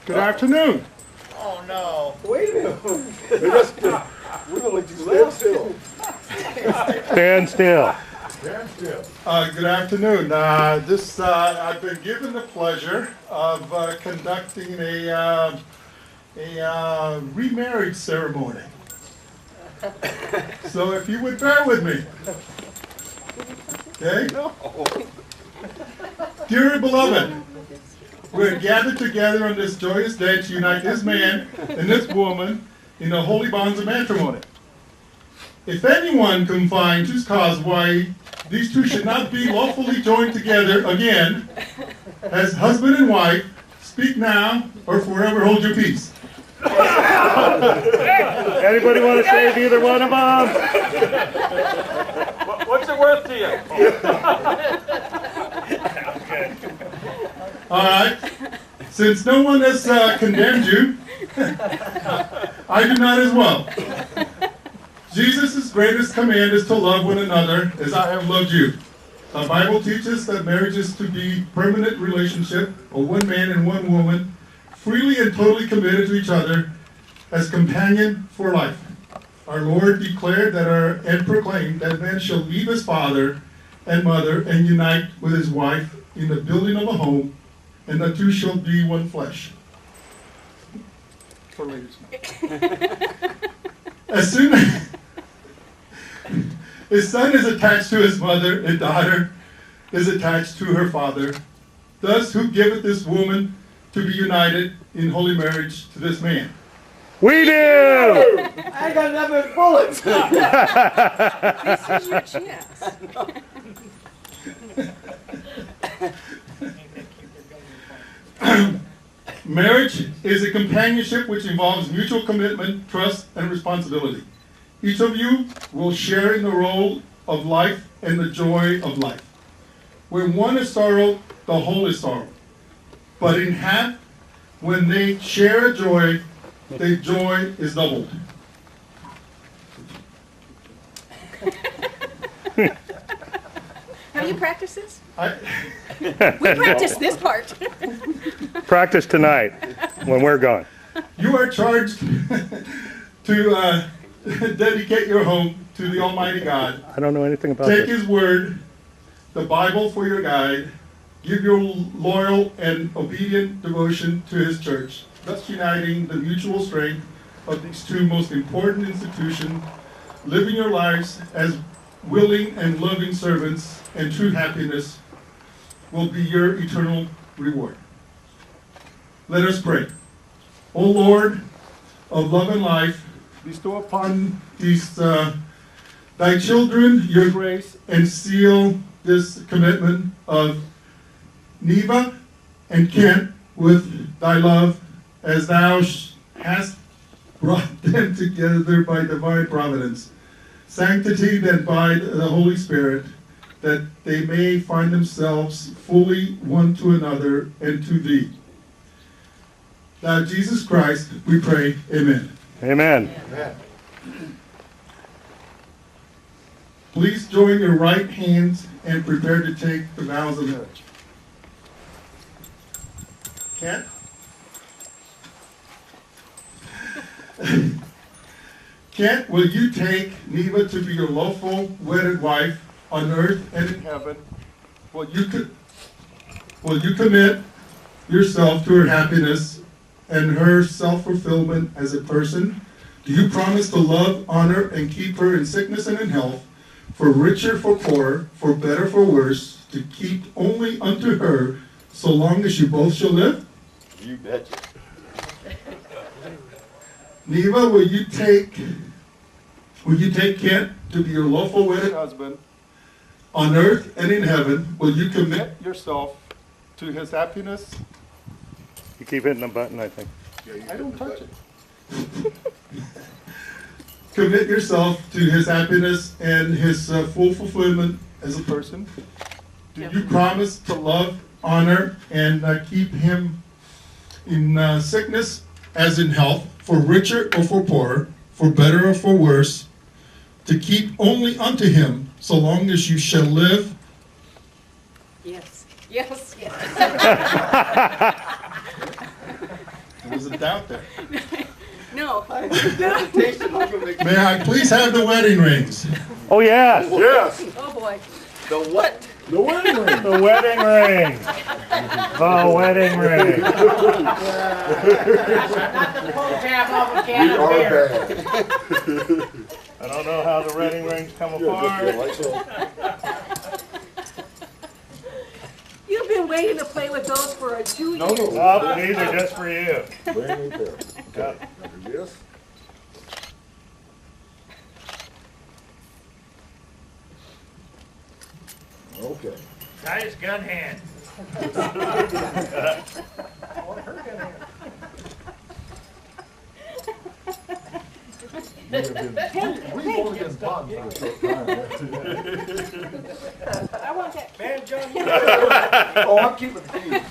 Good afternoon. Oh no. Wait a minute. We're gonna let you stand still. Stand still. Stand still. Good afternoon. I've been given the pleasure of conducting a remarriage ceremony. So if you would bear with me. Okay? No. Dear beloved, we're gathered together on this joyous day to unite this man and this woman in the holy bonds of matrimony. If anyone can find just cause why these two should not be lawfully joined together again as husband and wife, speak now or forever hold your peace. Anybody want to save either one of them? What's it worth to you? All right. Since no one has condemned you, I do not as well. Jesus' greatest command is to love one another as I have loved you. The Bible teaches that marriage is to be a permanent relationship of one man and one woman, freely and totally committed to each other as companion for life. Our Lord declared and proclaimed that man shall leave his father and mother and unite with his wife in the building of a home, and the two shall be one flesh. For ladies. As soon as his son is attached to his mother, a daughter is attached to her father. Thus, who giveth this woman to be united in holy marriage to this man? We do! I got enough bullets. This is your chance. Marriage is a companionship which involves mutual commitment, trust, and responsibility. Each of you will share in the role of life and the joy of life. Where one is sorrow, the whole is sorrow. But in half, when they share a joy, the joy is doubled. Have you practiced this? We Practice this part. Practice tonight when we're gone. You are charged to dedicate your home to the Almighty God. I don't know anything about Take this. His Word, the Bible for your guide. Give your loyal and obedient devotion to His church, thus uniting the mutual strength of these two most important institutions, living your lives as willing and loving servants, and true happiness will be your eternal reward. Let us pray. O Lord of love and life, bestow upon these thy children your grace and seal this commitment of Neva and Kent with thy love as thou hast brought them together by divine providence. Sanctity that by the Holy Spirit, that they may find themselves fully one to another and to thee. Thou Jesus Christ, we pray, amen. Amen. Amen. Please join your right hands and prepare to take the vows of marriage. Kent? Kent, will you take Neva to be your lawful wedded wife on earth and in heaven? Will you commit yourself to her happiness and her self-fulfillment as a person? Do you promise to love, honor, and keep her in sickness and in health, for richer, for poorer, for better, for worse, to keep only unto her so long as you both shall live? You betcha. Neva, will you take Kent to be your lawful wedded husband on earth and in heaven? Will you commit yourself to his happiness? You keep hitting the button, I think. I don't touch it. Commit yourself to his happiness and his full fulfillment as a person. Do you promise to love, honor, and keep him in sickness as in health, for richer or for poorer, for better or for worse, to keep only unto him so long as you shall live? Yes. Yes. Yes. There was a doubt there. No. May I please have the wedding rings? Oh, yes. Yes. Oh, boy. The what? The wedding ring. The wedding ring. The wedding ring. We are bad. I don't know how the wedding rings come apart. You've been waiting to play with those for 2 years. No, no. Oh, these are just for you. Brand new pair. Okay. Under this. Okay. Nice gun hand. We've only been bond for a short time. I want that. Man, John, Oh, I'm keeping the keys.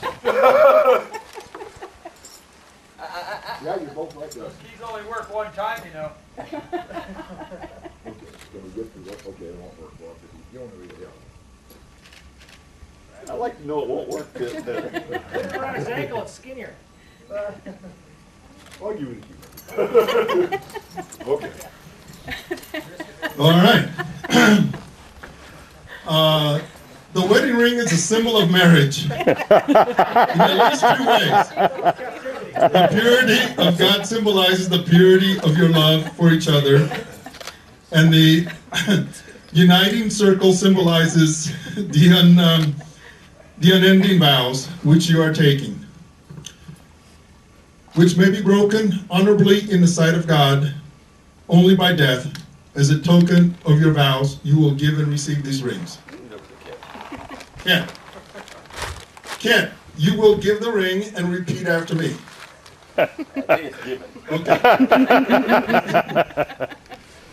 Yeah, you're both like us. keys only work one time, you know. Okay, it's gonna get through that. Okay, it won't work well. You don't read it out. I like to know it won't work. Put it around his ankle, it's skinnier. I'll give it to you. Okay. All right. The wedding ring is a symbol of marriage in at least 2 ways. The purity of God symbolizes the purity of your love for each other, and the uniting circle symbolizes the unending vows which you are taking, which may be broken honorably in the sight of God only by death. As a token of your vows, you will give and receive these rings. Kent, you will give the ring and repeat after me. Okay.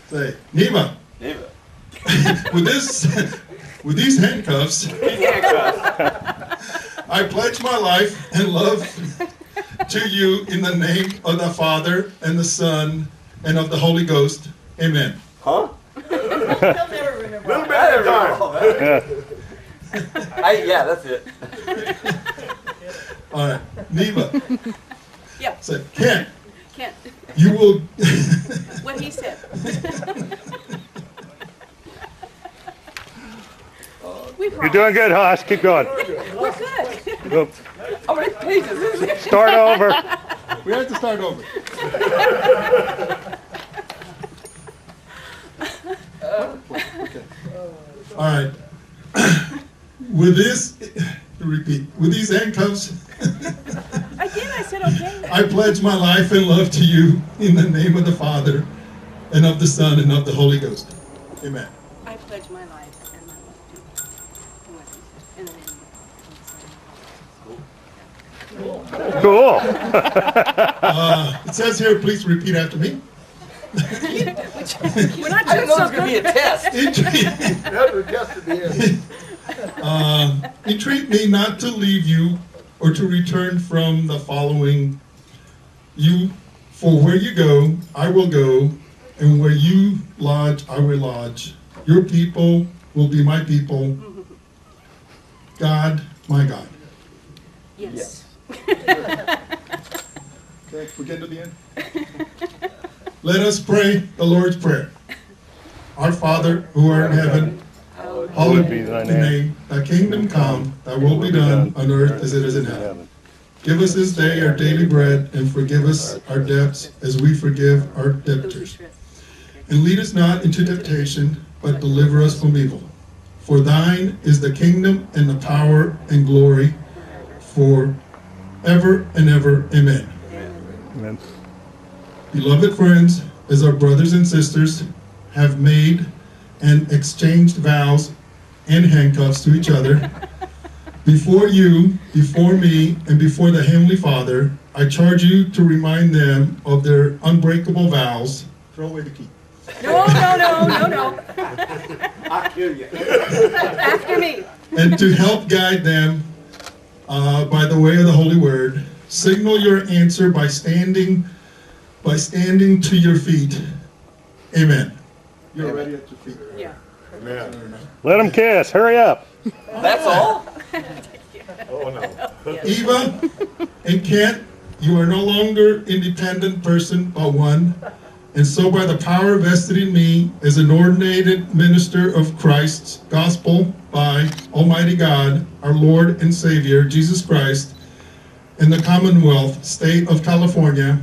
Say, Neva. Neva. With these handcuffs, I pledge my life and love to you in the name of the Father and the Son and of the Holy Ghost. Amen. Huh? He'll never remember. Little bit at a time. Yeah, that's it. All right, Neva. Yeah. Say, Kent, Can't. you will. What he said. You're doing good, Haas. Keep going. We're good. Go. How many pages is it? Start over. We have to start over. Okay. All right. With this, repeat. With these handcuffs, I did. I said okay. I pledge my life and love to you in the name of the Father and of the Son and of the Holy Ghost. Amen. I pledge my life and my love to you. In the name of the Father. Cool. It says here, please repeat after me. We're not I doing didn't know so it was going to be a good. test. Never tested the end. Entreat me not to leave you or to return from the following you, for where you go, I will go, and where you lodge, I will lodge. Your people will be my people. God, my God. Yes. Okay, we're getting to the end. Let us pray the Lord's Prayer. Our Father, who art in heaven, hallowed be thy name. Thy kingdom come, thy will be done on earth as it is in heaven. Give us this day our daily bread, and forgive us our debts as we forgive our debtors. And lead us not into temptation, but deliver us from evil. For thine is the kingdom and the power and glory for ever and ever. Amen. Amen. Beloved friends, as our brothers and sisters have made and exchanged vows and handcuffs to each other, before you, before me, and before the Heavenly Father, I charge you to remind them of their unbreakable vows. Throw away the key. No. I'll kill you. After me. And to help guide them by the way of the Holy Word. Signal your answer by standing to your feet. Amen. You're ready at your feet. Yeah. Amen. Let them kiss. Hurry up. That's all? Oh, no. Eva and Kent, you are no longer independent person, but one. And so by the power vested in me as an ordinated minister of Christ's gospel by Almighty God, our Lord and Savior, Jesus Christ, in the Commonwealth State of California,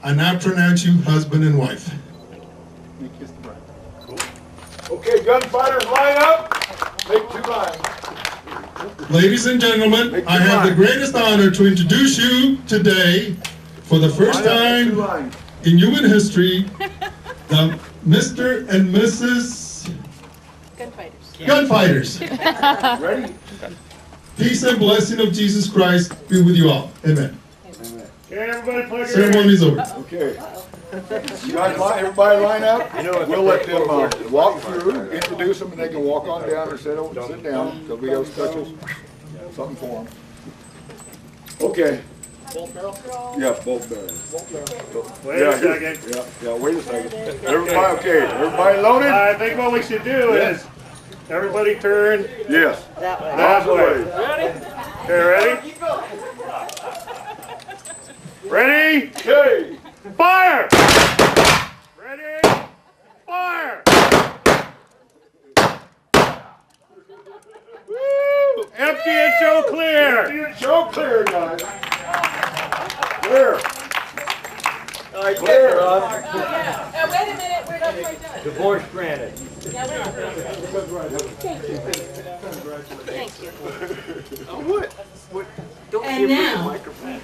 I now pronounce you husband and wife. Okay, gunfighters, line up. Make 2 lines. Ladies and gentlemen, I have the greatest honor to introduce you today, for the first Line up, 2 time lines. in human history, the Mr. and Mrs. Gunfighters. Gunfighters. Ready? Peace and blessing of Jesus Christ be with you all. Amen. Okay, everybody plug your Ceremony is over. Okay. You guys, everybody line up. We'll let them walk through, introduce them, and they can walk on down or sit down. There'll be those touches, something for them. Okay. Yeah, both barrels. Wait a second. Yeah, wait a second. Everybody, okay, everybody loaded? I think what we should do is everybody turn Yes. that way. Okay, ready? Ready? Okay. Fire! Ready? Fire! Woo! Empty and show clear! Show clear, guys. Clear. All right, clear. Wait a minute, we're not quite done. Divorce granted. Thank you. What? Don't And give me the now- microphone.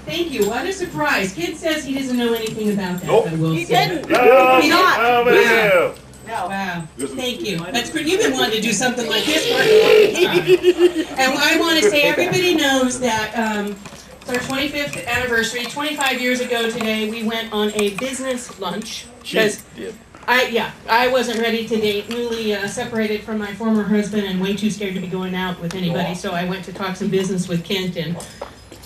Thank you. What a surprise. Kid says he doesn't know anything about that. Nope. I will He say. didn't. No, He not. no, but you. Wow. Thank you. That's pretty. You've been wanting to do something like this for a long time. And I want to say everybody knows that it's our 25th anniversary. 25 years ago today, we went on a business lunch. Because I wasn't ready to date, newly separated from my former husband and way too scared to be going out with anybody, so I went to talk some business with Kent, and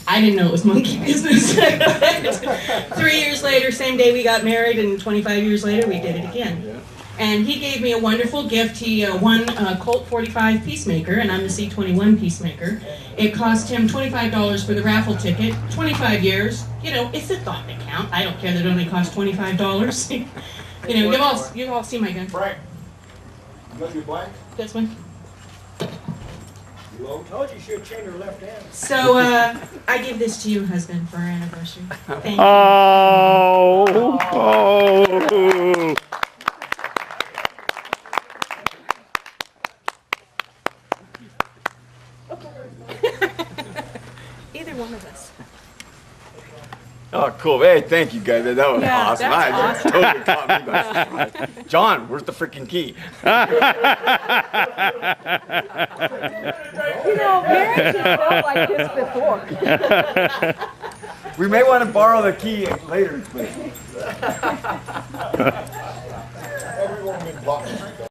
I didn't know it was monkey business. 3 years later, same day we got married, and 25 years later we did it again. And he gave me a wonderful gift. He won a Colt 45 Peacemaker, and I'm the C21 Peacemaker. It cost him $25 for the raffle ticket. 25 years, you know, it's the thought that counts. I don't care that it only cost $25. You know, you've all seen my gun. Frank. You got your blank? This one. Told you she should chain her left hand. So I give this to you, husband, for our anniversary. Thank you. Oh. Either one of us. Oh, cool. Hey, thank you guys. That was Yeah, awesome. that's I awesome. totally caught me by surprise. John, where's the freaking key? You know, marriage has felt like this before. We may want to borrow the key later, please. Everyone been blocking.